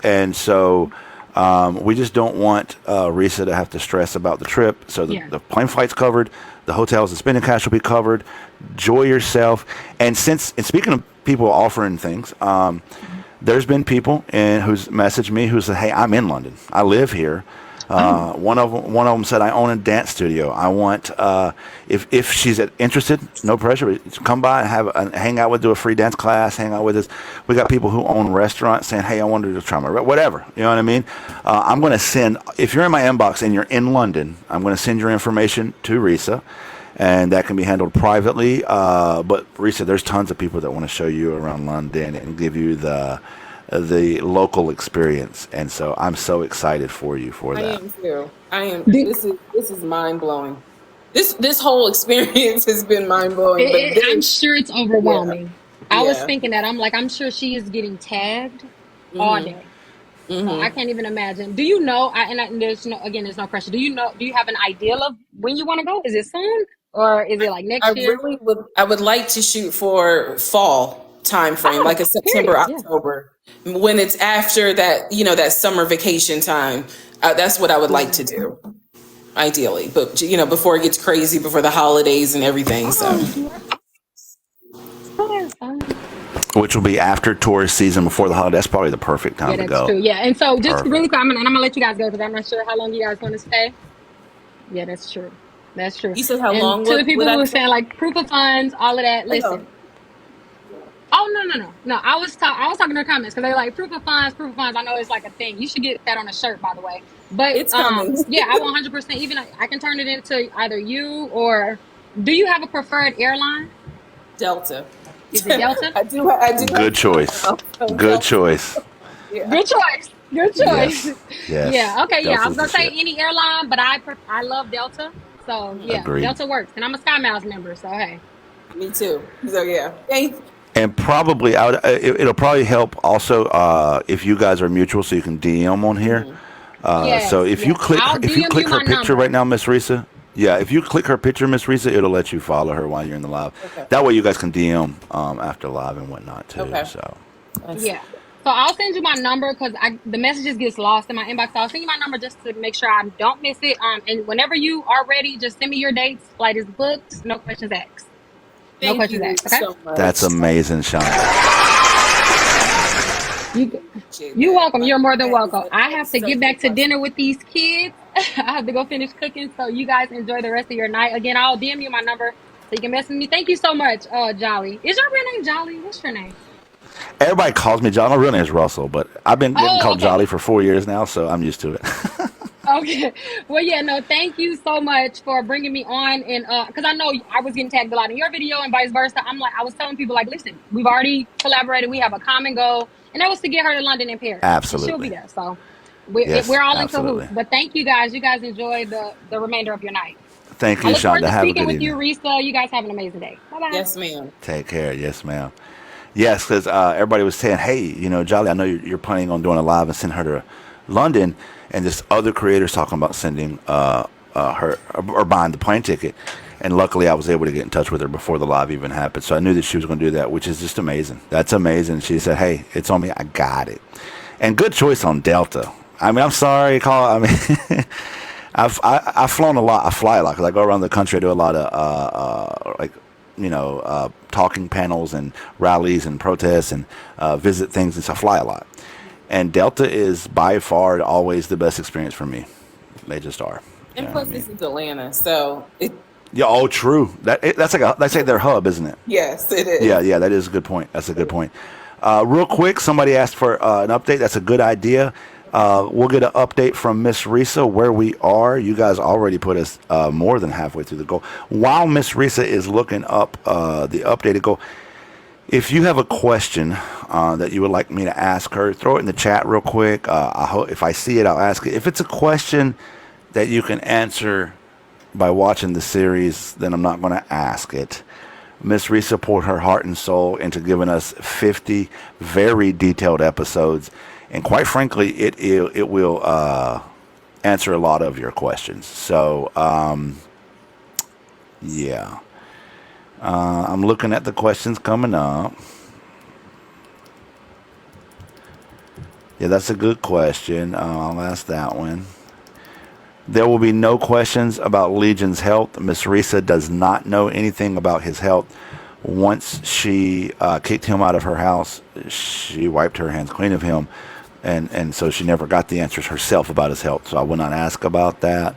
and so we just don't want Risa to have to stress about the trip. So the plane flight's covered, the hotels, the spending cash will be covered. Enjoy yourself. And speaking of people offering things, there's been people who's messaged me who said, "Hey, I'm in London. I live here." One of them said, "I own a dance studio. I want if she's interested, no pressure. Come by and hang out with, do a free dance class, hang out with us." We got people who own restaurants saying, "Hey, I wanted to try whatever." You know what I mean? I'm going to send, if you're in my inbox and you're in London, I'm going to send your information to Risa, and that can be handled privately. But Risa, there's tons of people that want to show you around London and give you the local experience, and so I'm so excited for you for that. I am too. I am. This is mind blowing. This whole experience has been mind blowing. I'm sure it's overwhelming. I was thinking that I'm sure she is getting tagged all day. So I can't even imagine. Do you know? There's no pressure. Do you have an idea of when you want to go? Is it soon or is it like next year? I would like to shoot for fall time frame, like a September, October, when it's after that, that summer vacation time. That's what I would like to do, ideally. But before it gets crazy, before the holidays and everything. Which will be after tourist season, before the holiday. That's probably the perfect time to go. True. Yeah, and so just really quick, I'm gonna let you guys go because I'm not sure how long you guys want to stay. Yeah, that's true. That's true. You said how long? To the people who were saying like proof of funds, all of that. Listen. Oh no! I was talking to the comments because they're like proof of funds. I know it's like a thing. You should get that on a shirt, by the way. But it's coming. Yeah, I 100%. Even I can turn it into either you or. Do you have a preferred airline? Delta. Is it Delta? I do. Good choice. Good choice. Yeah. Good choice. Yes. Yeah. Okay. Delta's I was gonna say any airline, but I love Delta. So yeah, Agreed. Delta works, and I'm a SkyMiles member. So hey. Me too. So yeah. Thanks. And probably it'll probably help also if you guys are mutual, so you can DM on here. So if you click her picture number right now, Miss Risa. Yeah, if you click her picture, Miss Risa, it'll let you follow her while you're in the live. Okay. That way you guys can DM after live and whatnot too. Okay. So yeah. So I'll send you my number because the messages gets lost in my inbox. So I'll send you my number just to make sure I don't miss it. And whenever you are ready, just send me your dates. Flight is booked. No questions asked. Thank you okay? so much. That's amazing, Shonda. You're welcome. You're more than welcome. I have to get back to dinner with these kids. I have to go finish cooking. So you guys enjoy the rest of your night. Again, I'll DM you my number so you can mess with me. Thank you so much, Jolly. Is your real name Jolly? What's your name? Everybody calls me Jolly. My real name is Russell, but I've been getting called Jolly for 4 years now, so I'm used to it. Okay. Well, yeah, no, thank you so much for bringing me on. And because I know I was getting tagged a lot in your video and vice versa. I was telling people, like, listen, we've already collaborated. We have a common goal. And that was to get her to London and Paris. Absolutely. She'll be there. So we're all in cahoots. But thank you guys. You guys enjoy the remainder of your night. Thank you, Shonda. Have a good evening. With you, Risa. You guys have an amazing day. Bye-bye. Yes, ma'am. Take care. Yes, ma'am. Yes, because everybody was saying, hey, Jolly, I know you're planning on doing a live and send her to London, and just other creators talking about sending her or buying the plane ticket. And luckily, I was able to get in touch with her before the live even happened. So I knew that she was going to do that, which is just amazing. That's amazing. She said, hey, it's on me. I got it. And good choice on Delta. I mean, I'm sorry. I've flown a lot. I fly a lot because I go around the country. I do a lot of talking panels and rallies and protests and visit things, and so I fly a lot. And Delta is by far always the best experience for me. They just are. And plus, this is Atlanta, so it. Yeah. Oh, true. That's like their hub, isn't it? Yes, it is. Yeah. That is a good point. That's a good point. Real quick, somebody asked for an update. That's a good idea. We'll get an update from Miss Risa where we are. You guys already put us more than halfway through the goal. While Miss Risa is looking up the updated goal, if you have a question that you would like me to ask her, throw it in the chat real quick. If I see it, I'll ask it. If it's a question that you can answer by watching the series, then I'm not going to ask it. Miss Risa poured her heart and soul into giving us 50 very detailed episodes. And quite frankly, it will answer a lot of your questions. So, yeah. I'm looking at the questions coming up. Yeah, that's a good question. I'll ask that one. There will be no questions about Legion's health. Miss Risa does not know anything about his health. Once she kicked him out of her house, she wiped her hands clean of him, and so she never got the answers herself about his health. So I will not ask about that.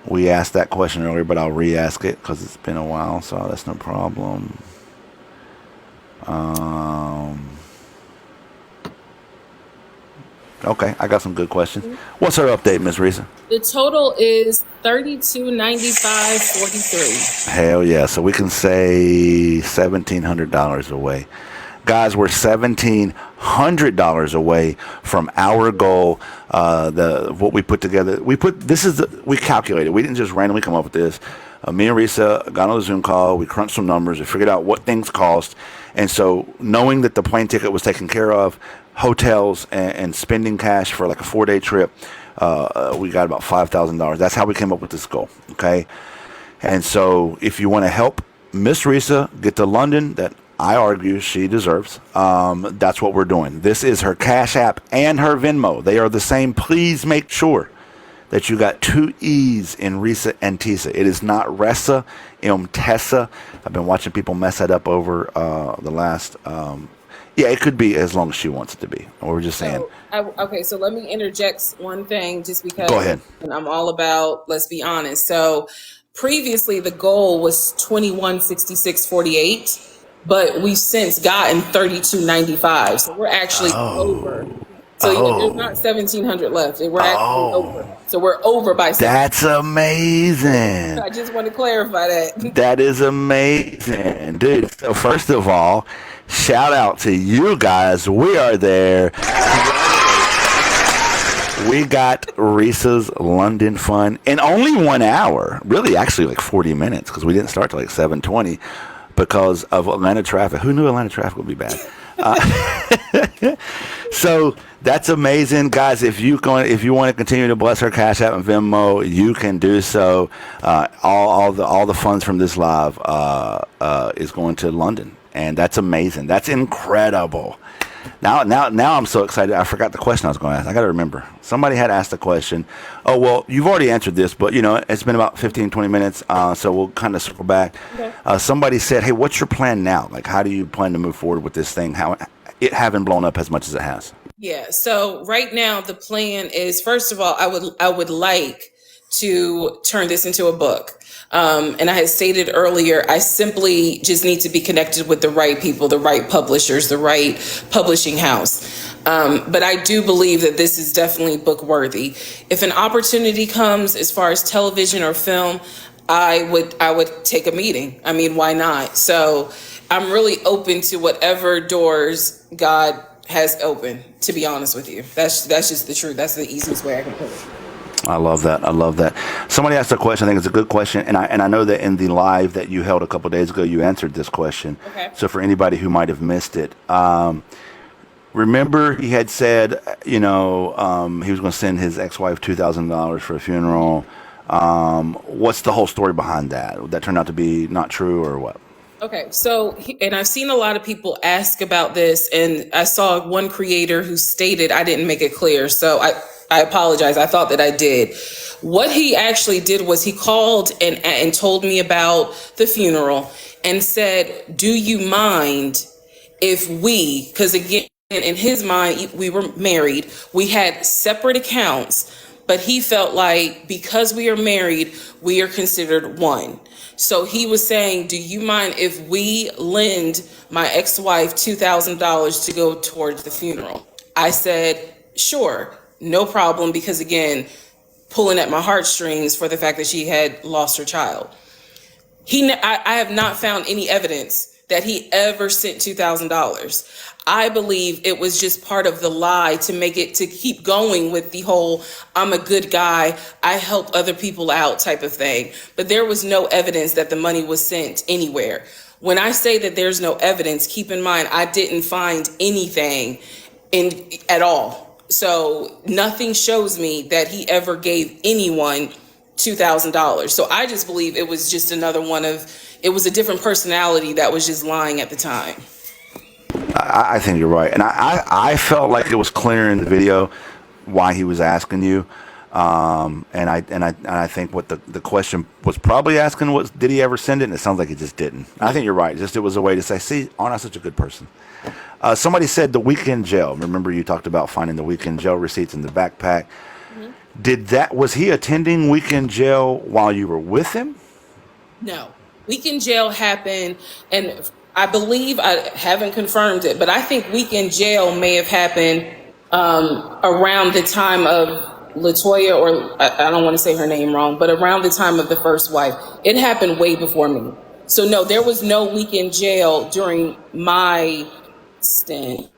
We asked that question earlier, but I'll re-ask it because it's been a while, so that's no problem. Okay, I got some good questions. What's her update, Miss Risa? The total is 3295.43. Hell yeah! So we can say $1,700 away, guys. We're $1,700 away from our goal. What we put together. We calculated. We didn't just randomly come up with this. Me and Risa got on a Zoom call. We crunched some numbers. We figured out what things cost. And so knowing that the plane ticket was taken care of, hotels and spending cash for like a 4-day trip, we got about $5,000. That's how we came up with this goal. Okay. And so if you want to help Miss Risa get to London, that I argue she deserves, that's what we're doing. This is her Cash App and her Venmo. They are the same. Please make sure that you got 2 E's in Risa and Tisa. It is not Ressa Tessa. I've been watching people mess that up over the last. Yeah, it could be as long as she wants it to be. We're just saying. Okay, so let me interject one thing just because. Go ahead. And I'm all about, let's be honest. So previously the goal was 2166.48, but we've since gotten 3295. So we're actually over. So there's not 1,700 left. We're actually over. So we're over by 7. That's amazing. I just want to clarify that. That is amazing, dude. So first of all, shout out to you guys. We are there. We got Risa's London Fun in only 1 hour. Really, actually, like 40 minutes because we didn't start till like 7:20 because of Atlanta traffic. Who knew Atlanta traffic would be bad? So that's amazing, guys. If you want to continue to bless her Cash App and Venmo, you can do so. All the funds from this live is going to London, and that's amazing. That's incredible. Now I'm so excited. I forgot the question I was going to ask. I got to remember. Somebody had asked a question. Oh, well, you've already answered this, but it's been about 15, 20 minutes. So we'll kind of circle back. Okay. Somebody said, hey, what's your plan now? Like, how do you plan to move forward with this thing? How it haven't blown up as much as it has? Yeah. So right now the plan is, first of all, I would like to turn this into a book. And I had stated earlier, I simply just need to be connected with the right people, the right publishers, the right publishing house. But I do believe that this is definitely book worthy. If an opportunity comes as far as television or film, I would take a meeting. I mean, why not? So I'm really open to whatever doors God has opened, to be honest with you. That's just the truth. That's the easiest way I can put it. I love that. Somebody asked a question. I think it's a good question, and I know that in the live that you held a couple of days ago, you answered this question. Okay. So for anybody who might have missed it, remember he had said, he was going to send his ex-wife $2,000 for a funeral. What's the whole story behind that? Would that turn out to be not true or what? Okay, so, and I've seen a lot of people ask about this, and I saw one creator who stated I didn't make it clear, so I apologize. I thought that I did. What he actually did was he called and told me about the funeral and said, do you mind if because again, in his mind, we were married, we had separate accounts, but he felt like because we are married, we are considered one. So he was saying, do you mind if we lend my ex-wife $2,000 to go towards the funeral? I said, sure, no problem, because again, pulling at my heartstrings for the fact that she had lost her child. I have not found any evidence that he ever sent $2,000. I believe it was just part of the lie to keep going with the whole, I'm a good guy, I help other people out type of thing. But there was no evidence that the money was sent anywhere. When I say that there's no evidence, keep in mind, I didn't find anything at all. So nothing shows me that he ever gave anyone $2,000. So I just believe it was just it was a different personality that was just lying at the time. I think you're right, and I felt like it was clear in the video why he was asking you, and I think what the question was probably asking was, did he ever send it? And it sounds like he just didn't. I think you're right. Just it was a way to say, see, aren't I such a good person? Somebody said the weekend jail. Remember you talked about finding the weekend jail receipts in the backpack. Was he attending weekend jail while you were with him? No. Weekend jail happened, and I believe, I haven't confirmed it, but I think weekend jail may have happened around the time of Latoya, or I don't want to say her name wrong, but around the time of the first wife. It happened way before me. So no, there was no weekend jail during my stint.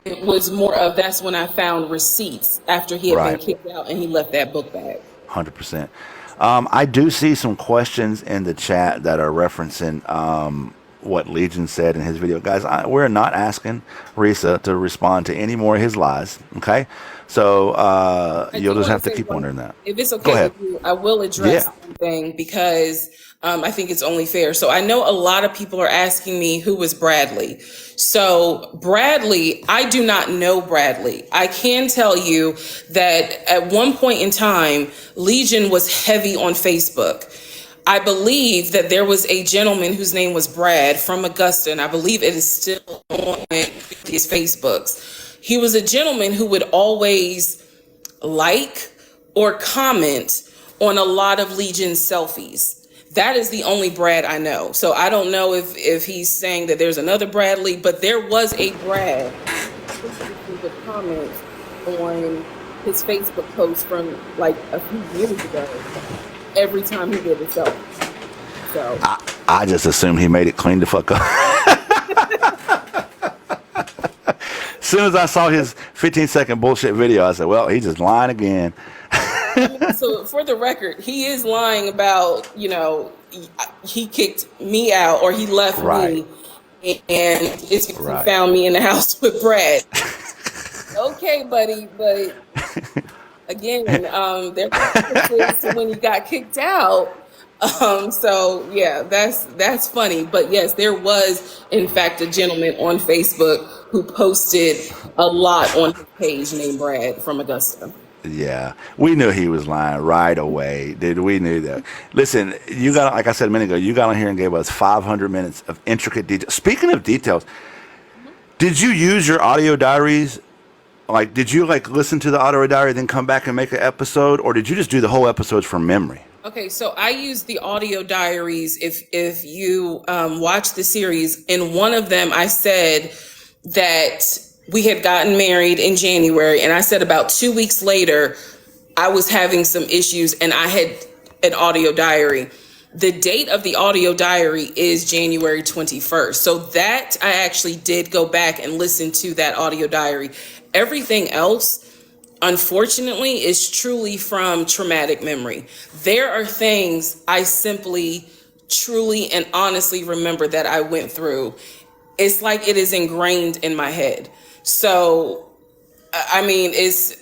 It was more of, that's when I found receipts after he had been kicked out and he left that book bag. 100%. I do see some questions in the chat that are referencing what Legion said in his video. Guys, we're not asking Risa to respond to any more of his lies, okay? So you'll just have to keep wondering that. If it's okay with you, I will address something because I think it's only fair. So I know a lot of people are asking me who was Bradley. So Bradley, I do not know Bradley. I can tell you that at one point in time, Legion was heavy on Facebook. I believe that there was a gentleman whose name was Brad from Augusta, and I believe it is still on his Facebooks. He was a gentleman who would always like or comment on a lot of Legion's selfies. That is the only Brad I know. So I don't know if he's saying that there's another Bradley, but there was a Brad who would comment on his Facebook post from like a few years ago every time he did a selfie. So I just assumed he made it clean the fuck up. As soon as I saw his 15-second bullshit video, I said, well, he's just lying again. So for the record, he is lying about, he kicked me out or he left me and he found me in the house with Brad. Okay, buddy, but again, there are consequences to when you got kicked out. So yeah, that's funny. But yes, there was in fact a gentleman on Facebook who posted a lot on his page named Brad from Augusta. Yeah, we knew he was lying right away, dude. We knew that. Listen, you got, like I said a minute ago, you got on here and gave us 500 minutes of intricate detail. Speaking of details, did you use your audio diaries? Like, did you listen to the audio diary, then come back and make an episode, or did you just do the whole episodes from memory? Okay, so I use the audio diaries. If you watch the series, in one of them, I said that we had gotten married in January, and I said about 2 weeks later, I was having some issues, and I had an audio diary. The date of the audio diary is January 21st. So that I actually did go back and listen to that audio diary. Everything else, unfortunately, is truly from traumatic memory. There are things I simply, truly, and honestly remember that I went through. It's like it is ingrained in my head. So, I mean,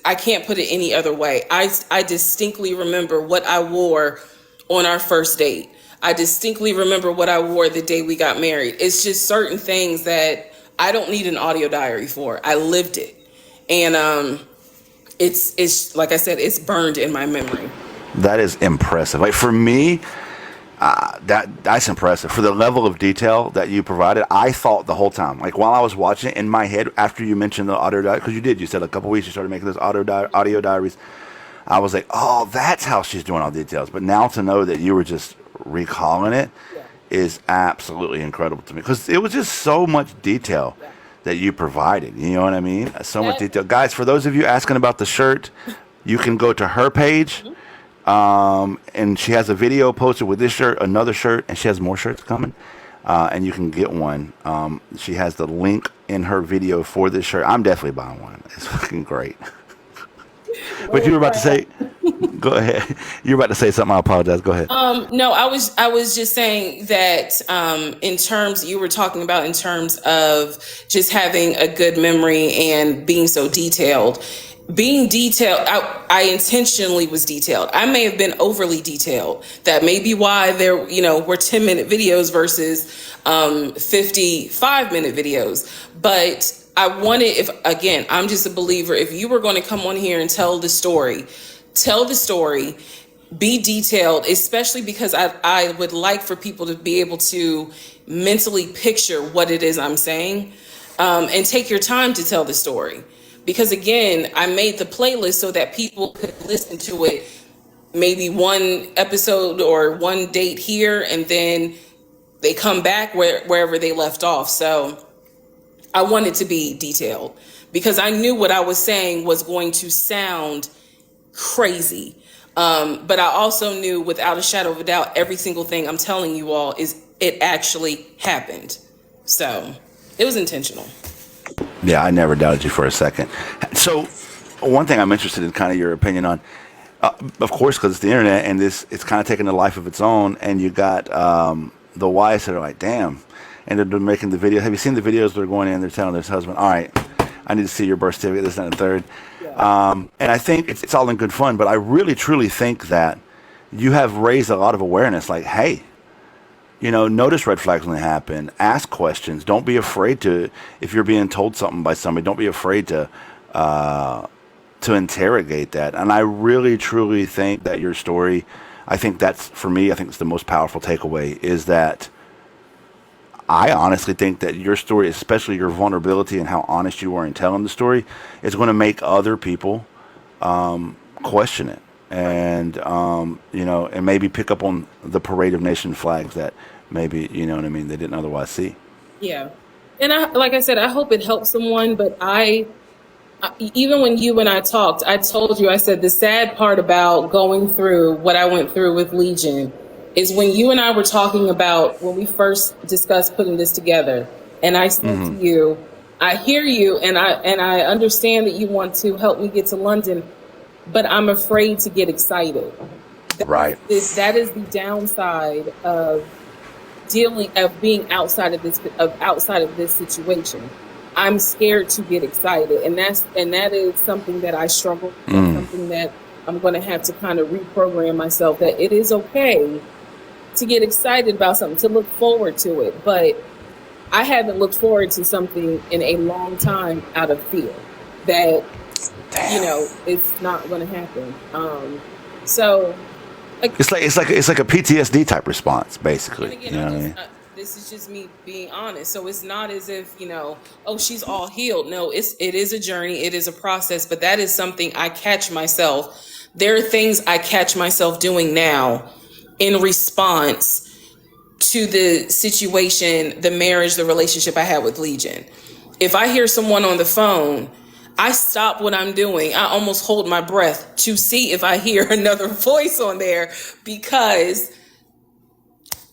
I can't put it any other way. I distinctly remember what I wore on our first date. I distinctly remember what I wore the day we got married. It's just certain things that I don't need an audio diary for. I lived it. And it's like I said, it's burned in my memory. That is impressive. Like for me, that's impressive. For the level of detail that you provided, I thought the whole time, like while I was watching it in my head, after you mentioned the audio diary, because you said a couple weeks you started making those audio diaries, I was like, oh, that's how she's doing all the details. But now to know that you were just recalling it is absolutely incredible to me, because it was just so much detail that you provided. You know what I mean? So much detail. Guys, for those of you asking about the shirt, you can go to her page. And she has a video posted with this shirt, another shirt, and she has more shirts coming. And you can get one. She has the link in her video for this shirt. I'm definitely buying one. It's fucking great. But you were about to say, go ahead. You were about to say something. I apologize. Go ahead. No, I was just saying that in terms, you were talking about in terms of just having a good memory and being so detailed. Being detailed, I intentionally was detailed. I may have been overly detailed. That may be why there, were 10-minute videos versus 55-minute videos. But I wanted, if again, I'm just a believer, if you were going to come on here and tell the story, be detailed, especially because I would like for people to be able to mentally picture what it is I'm saying, and take your time to tell the story. Because again, I made the playlist so that people could listen to it, maybe one episode or one date here, and then they come back wherever they left off. So I wanted to be detailed because I knew what I was saying was going to sound crazy. But I also knew without a shadow of a doubt, every single thing I'm telling you all it actually happened. So it was intentional. Yeah, I never doubted you for a second. So one thing I'm interested in kind of your opinion on, of course, because it's the internet and it's kind of taking a life of its own, and you got the wives that are like, damn, and they're making the video. Have you seen the videos? They're going in, they're telling their husband, all right, I need to see your birth certificate, this, that, and the third. And I think it's all in good fun, but I really, truly think that you have raised a lot of awareness. Like, hey, notice red flags when they happen. Ask questions. Don't be afraid to, if you're being told something by somebody, don't be afraid to interrogate that. And I really, truly think that your story, I think that's, for me, I think it's the most powerful takeaway, is that I honestly think that your story, especially your vulnerability and how honest you are in telling the story, is going to make other people question it. And, and maybe pick up on the parade of nation flags that maybe, they didn't otherwise see. Yeah. And like I said, I hope it helps someone, but even when you and I talked, I told you, I said, the sad part about going through what I went through with Legion is when you and I were talking about when we first discussed putting this together, and I said to you, I hear you, and I understand that you want to help me get to London, but I'm afraid to get excited. That is the downside of being outside of this situation. I'm scared to get excited, and that is something that I struggle with. That's something that I'm going to have to kind of reprogram myself, that it is okay to get excited about something, to look forward to it. But I haven't looked forward to something in a long time out of fear that, it's not going to happen. So it's like a PTSD type response, basically. And again, this is just me being honest. So it's not as if, oh, she's all healed. No, it is a journey. It is a process, but that is something I catch myself. There are things I catch myself doing now in response to the situation, the marriage, the relationship I had with Legion. If I hear someone on the phone, I stop what I'm doing. I almost hold my breath to see if I hear another voice on there because,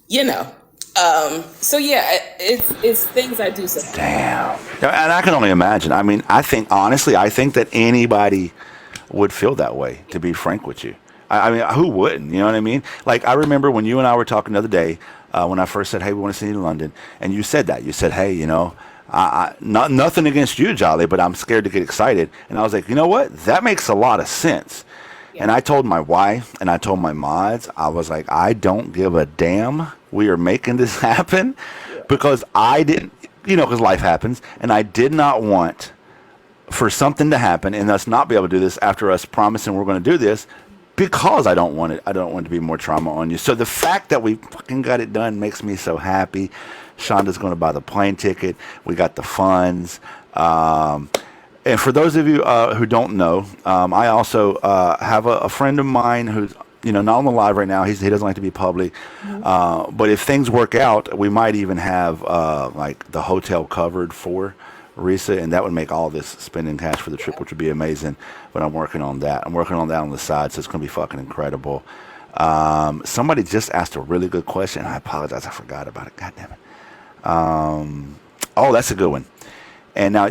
so yeah, it's things I do sometimes. Damn. And I can only imagine. I mean, I think that anybody would feel that way, to be frank with you. I mean, who wouldn't? You know what I mean? Like, I remember when you and I were talking the other day, when I first said, hey, we want to see you in London. And you said that. You said, hey, nothing against you, Jolly, but I'm scared to get excited. And I was like, you know what? That makes a lot of sense. Yeah. And I told my wife and I told my mods, I was like, I don't give a damn. We are making this happen because I didn't, because life happens. And I did not want for something to happen and us not be able to do this after us promising we're going to do this, because I don't want it. I don't want it to be more trauma on you. So the fact that we fucking got it done makes me so happy. Shonda's going to buy the plane ticket. We got the funds. And for those of you who don't know, I also have a friend of mine who's not on the live right now. He doesn't like to be public. But if things work out, we might even have like the hotel covered for Risa, and that would make all this spending cash for the trip, which would be amazing. But I'm working on that. I'm working on that on the side, so it's going to be fucking incredible. Somebody just asked a really good question. I apologize. I forgot about it. God damn it. Oh, that's a good one. And now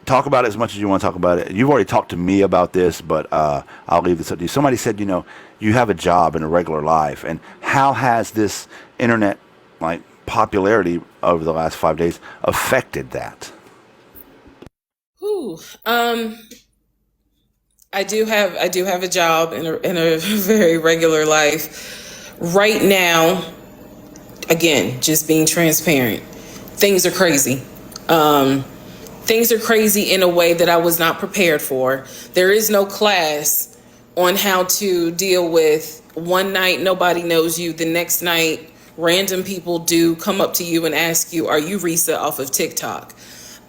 talk about it as much as you want to talk about it. You've already talked to me about this, but I'll leave this up to you. Somebody said, you have a job in a regular life, and how has this internet popularity over the last 5 days affected that? I do have a job in a very regular life. Right now, again, just being transparent, things are crazy. Things are crazy in a way that I was not prepared for. There is no class on how to deal with one night nobody knows you, the next night random people do come up to you and ask you, are you Risa off of TikTok?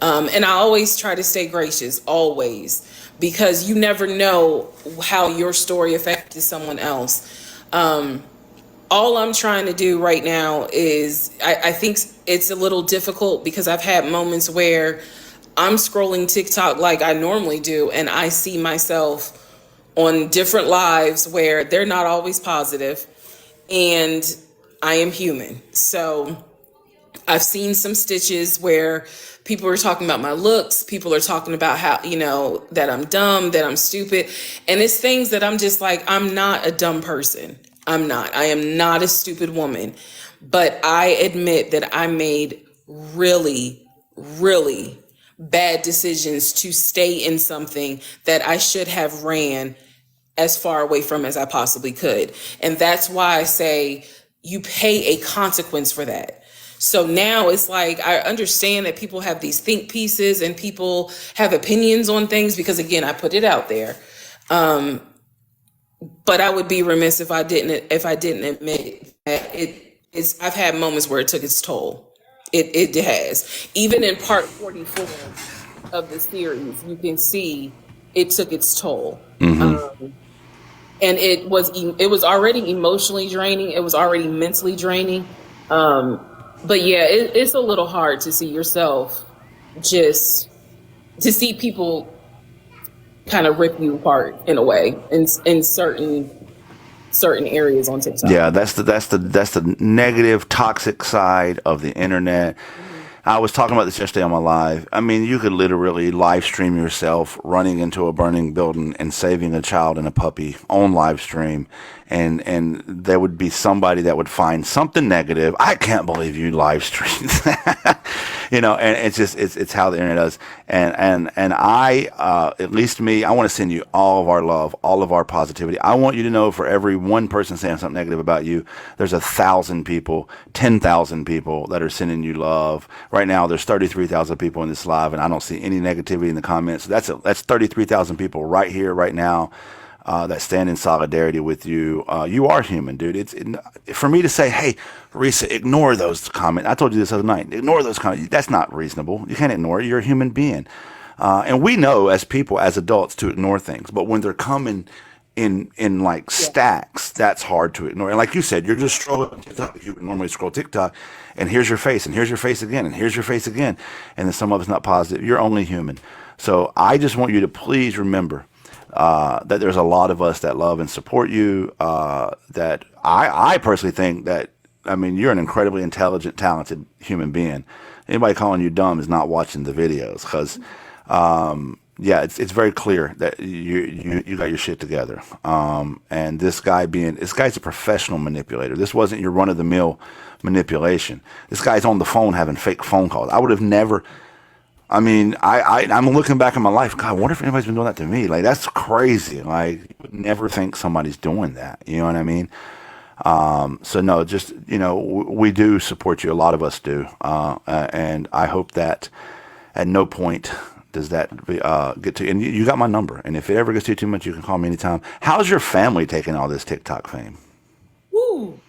And I always try to stay gracious, always, because you never know how your story affected someone else. All I'm trying to do right now is, I think it's a little difficult because I've had moments where I'm scrolling TikTok like I normally do, and I see myself on different lives where they're not always positive, and I am human. So I've seen some stitches where people are talking about my looks. People are talking about how, that I'm dumb, that I'm stupid. And it's things that I'm just like, I'm not a dumb person. I'm not. I am not a stupid woman. But I admit that I made really, really bad decisions to stay in something that I should have ran as far away from as I possibly could. And that's why I say you pay a consequence for that. So now it's like, I understand that people have these think pieces and people have opinions on things because, again, I put it out there. But I would be remiss if I didn't admit that I've had moments where it took its toll. It has. Even in part 44 of the series, you can see it took its toll. Mm-hmm. And it was already emotionally draining. It was already mentally draining. But yeah, it's a little hard to see yourself, just to see people kind of rip you apart in a way in certain areas on TikTok. Yeah, that's the negative, toxic side of the internet. I was talking about this yesterday on my live. I mean, you could literally live stream yourself running into a burning building and saving a child and a puppy on live stream. And there would be somebody that would find something negative. I can't believe you live streamed that. And it's how the internet is. And I, at least me, I want to send you all of our love, all of our positivity. I want you to know, for every one person saying something negative about you, there's 1,000 people, 10,000 people that are sending you love. Right now, there's 33,000 people in this live, and I don't see any negativity in the comments. That's 33,000 people right here, right now, that stand in solidarity with you. You are human, dude. For me to say, hey, Risa, ignore those comments. I told you this other night. Ignore those comments. That's not reasonable. You can't ignore it. You're a human being. And we know as people, as adults, to ignore things. But when they're coming in like stacks, that's hard to ignore. And like you said, you're just scrolling TikTok. You would normally scroll TikTok, and here's your face, and here's your face again, and here's your face again. And then some of it's not positive. You're only human. So I just want you to please remember that there's a lot of us that love and support you, that I personally think that, I mean, you're an incredibly intelligent, talented human being. Anybody calling you dumb is not watching the videos, because, it's very clear that you got your shit together. And this guy's a professional manipulator. This wasn't your run-of-the-mill manipulation. This guy's on the phone having fake phone calls. I would have never... I mean, I'm looking back in my life. God, I wonder if anybody's been doing that to me. Like, that's crazy. Like, you would never think somebody's doing that. You know what I mean? So no, just, we do support you. A lot of us do. And I hope that at no point does that get to, and you got my number. And if it ever gets to you too much, you can call me anytime. How's your family taking all this TikTok fame? Woo.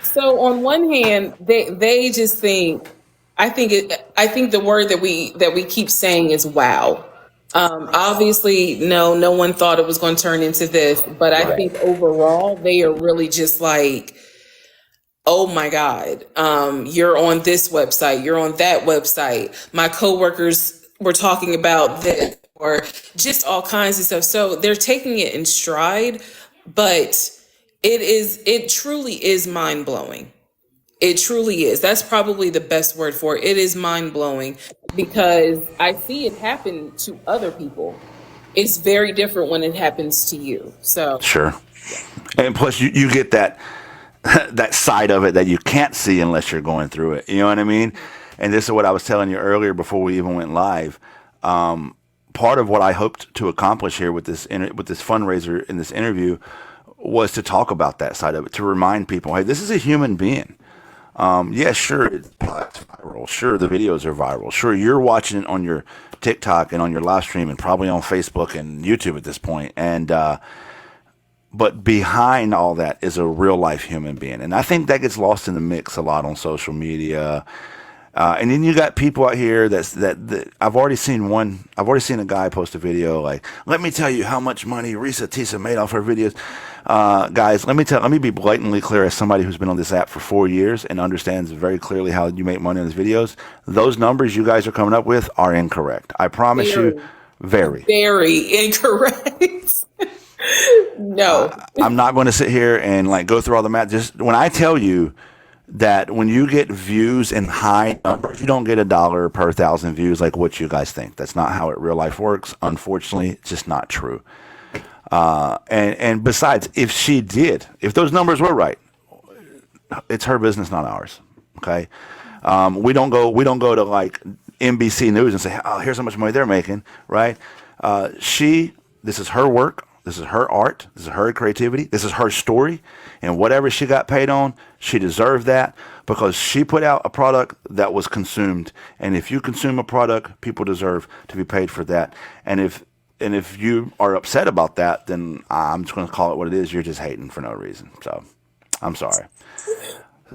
So on one hand, they just think, I think the word that we keep saying is wow. Obviously, no one thought it was going to turn into this, but I think overall they are really just like, oh my God, you're on this website, you're on that website. My coworkers were talking about this, or just all kinds of stuff. So they're taking it in stride, but it truly is mind blowing. It truly is. That's probably the best word for it. It is mind blowing because I see it happen to other people. It's very different when it happens to you. So sure. And plus you get that side of it that you can't see unless you're going through it. You know what I mean? And this is what I was telling you earlier before we even went live. Part of what I hoped to accomplish here with this fundraiser in this interview was to talk about that side of it, to remind people, hey, this is a human being. Yeah, sure, it's viral. Sure, the videos are viral. Sure, you're watching it on your TikTok and on your live stream and probably on Facebook and YouTube at this point. And but behind all that is a real life human being, and I think that gets lost in the mix a lot on social media. And then you got people out here that I've already seen one. I've already seen a guy post a video like, "Let me tell you how much money Risa Tisa made off her videos." Guys, let me be blatantly clear as somebody who's been on this app for 4 years and understands very clearly how you make money on these videos. Those numbers you guys are coming up with are incorrect. I promise you, very. Very incorrect. No. I'm not going to sit here and like go through all the math. Just when I tell you that when you get views in high numbers, you don't get $1 per 1,000 views like what you guys think. That's not how it real life works. Unfortunately, it's just not true. And besides, if those numbers were right, it's her business, not ours. Okay, we don't go to like NBC News and say, "Oh, here's how much money they're making." Right? This is her work. This is her art. This is her creativity. This is her story. And whatever she got paid on, she deserved that because she put out a product that was consumed. And if you consume a product, people deserve to be paid for that. And if you are upset about that, then I'm just going to call it what it is. You're just hating for no reason. So I'm sorry.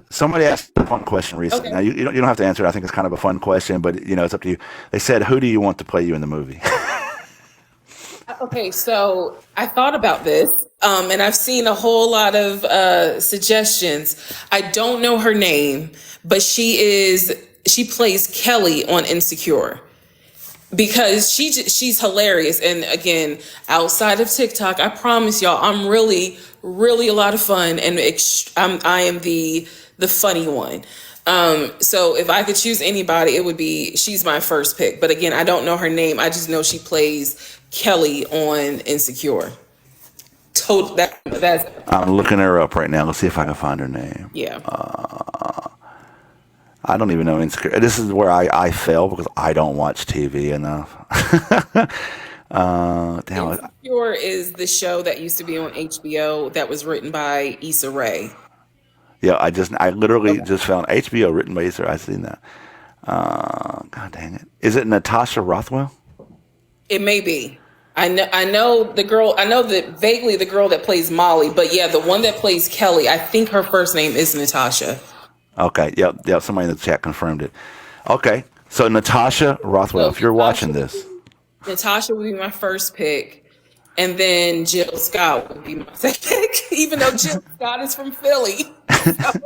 Somebody asked a fun question recently. Okay. Now, you don't have to answer it. I think it's kind of a fun question, but it's up to you. They said, who do you want to play you in the movie? Okay, so I thought about this, and I've seen a whole lot of suggestions. I don't know her name, but she plays Kelly on Insecure because she's hilarious. And again, outside of TikTok, I promise y'all, I'm really, really a lot of fun, and I am the funny one. So if I could choose anybody, she's my first pick. But again, I don't know her name. I just know she plays Kelly on Insecure. I'm looking her up right now. Let's see if I can find her name. Yeah. I don't even know Insecure. This is where I fail because I don't watch TV enough. Damn it. Insecure is the show that used to be on HBO that was written by Issa Rae. Yeah, I literally just found HBO written by Issa Rae. I've seen that. God dang it. Is it Natasha Rothwell? It may be. I know the girl. I know that vaguely the girl that plays Molly, but yeah, the one that plays Kelly. I think her first name is Natasha. Okay. Yep. Somebody in the chat confirmed it. Okay. So Natasha Rothwell, if you're watching this, Natasha would be my first pick, and then Jill Scott would be my second pick. Even though Jill Scott is from Philly, That's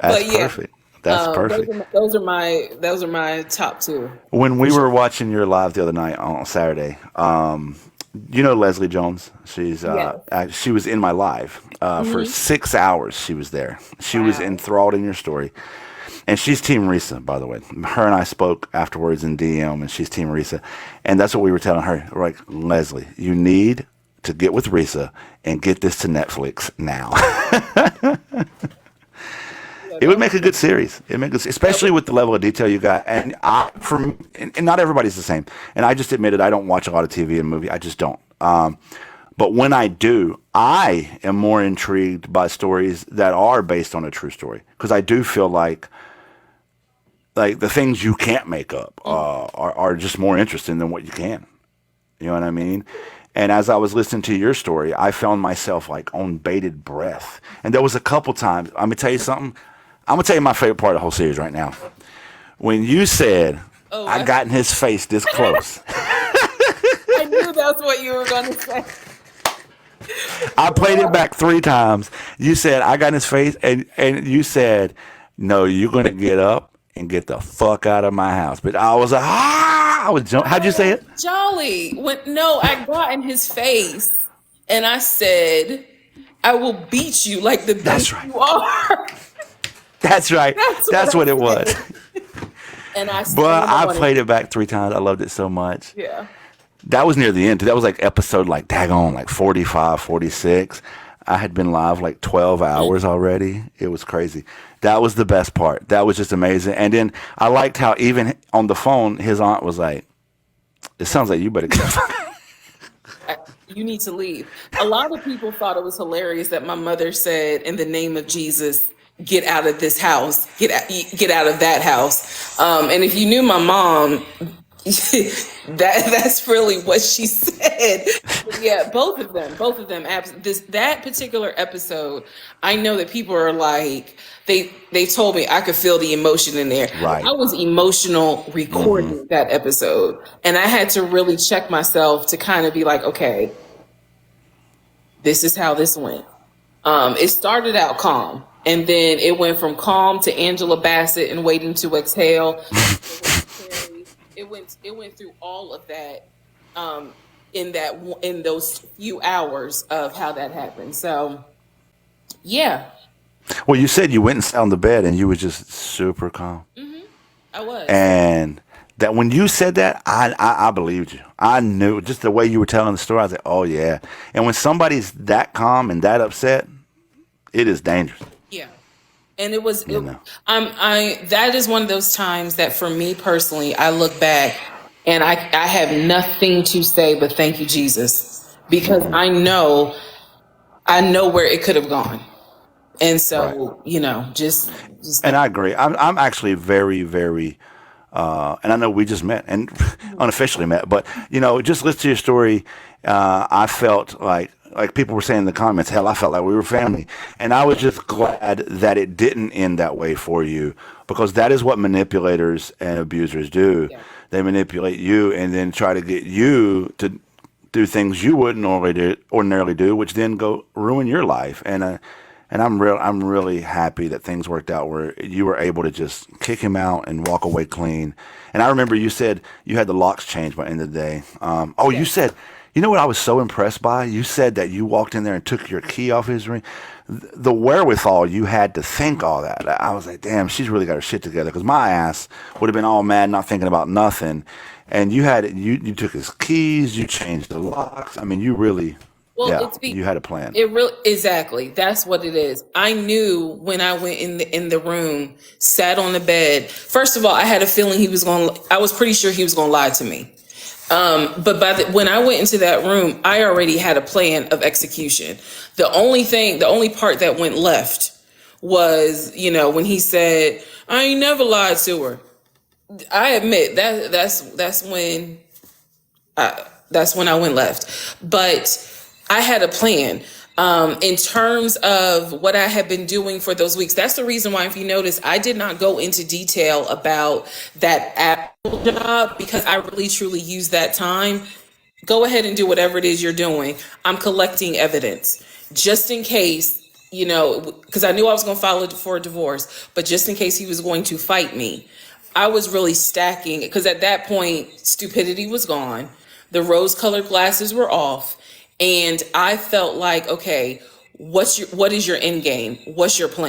but yeah. perfect. That's perfect. Those are my top two. When we were watching your live the other night on Saturday, Leslie Jones. She was in my live for 6 hours. She was there. She was enthralled in your story, and she's Team Risa, by the way. Her and I spoke afterwards in DM, and she's Team Risa, and that's what we were telling her. We're like, Leslie, you need to get with Risa and get this to Netflix now. It would make a good series. Especially with the level of detail you got. And not everybody's the same. And I just admitted I don't watch a lot of TV and movie. I just don't. But when I do, I am more intrigued by stories that are based on a true story because I do feel like the things you can't make up are just more interesting than what you can. You know what I mean? And as I was listening to your story, I found myself like on bated breath. And there was a couple times. I'm gonna tell you something. I'm going to tell you my favorite part of the whole series right now. When you said, I got in his face this close. I knew that's what you were going to say. I played it back 3 times. You said, I got in his face. And you said, no, you're going to get up and get the fuck out of my house. But I was like, I was jumping. How'd you say it? Jolly. I got in his face and I said, I will beat you like the bitch you are. That's right. That's what it was. And I played it back 3 times. I loved it so much. Yeah. That was near the end. That was like episode 45, 46. I had been live 12 hours already. It was crazy. That was the best part. That was just amazing. And then I liked how even on the phone, his aunt was like, it sounds like you better get you need to leave. A lot of people thought it was hilarious that my mother said, in the name of Jesus, get out of this house, get out of that house. And if you knew my mom, that's really what she said. But yeah, both of them. That particular episode, I know that people are like, they told me I could feel the emotion in there. Right. I was emotional recording that episode, and I had to really check myself to kind of be like, okay, this is how this went. It started out calm, and then it went from calm to Angela Bassett and Waiting to Exhale. It went through all of that in those few hours of how that happened. So, yeah. Well, you said you went and sat on the bed and you were just super calm. I was. And that when you said that, I believed you. I knew just the way you were telling the story. I was like, oh yeah. And when somebody's that calm and that upset, it is dangerous. Yeah. And it was, You know. that is one of those times that for me personally, I look back and I have nothing to say but thank you, Jesus, because I know where it could have gone. And Right. so, just And I agree. I'm actually very, very, and I know we just met and unofficially met, but just listen to your story. I felt like people were saying in the comments, hell, I felt like we were family. And I was just glad that it didn't end that way for you, because that is what manipulators and abusers do. yeah, They manipulate you and then try to get you to do things you wouldn't ordinarily do, which then go ruin your life. And I'm really happy that things worked out where you were able to just kick him out and walk away clean. And I remember you said you had the locks changed by the end of the day. You yes, said, you know what I was so impressed by? You said that you walked in there and took your key off his ring. The wherewithal you had to think all that. I was like, damn, she's really got her shit together. Because my ass would have been all mad, not thinking about nothing. And you took his keys, you changed the locks. I mean, you really, well, yeah, you had a plan. it really, exactly. That's what it is. I knew when I went in the room, sat on the bed. First of all, I had a feeling I was pretty sure he was going to lie to me. But when I went into that room, I already had a plan of execution. The only part that went left was, when he said, I ain't never lied to her. I admit that's when I went left. But I had a plan. In terms of what I had been doing for those weeks, that's the reason why, if you notice, I did not go into detail about that Apple job, because I really truly used that time. Go ahead and do whatever it is you're doing. I'm collecting evidence just in case, because I knew I was going to file it for a divorce, but just in case he was going to fight me, I was really stacking, because at that point, stupidity was gone. The rose-colored glasses were off. And I felt like, okay, what is your end game? What's your plan?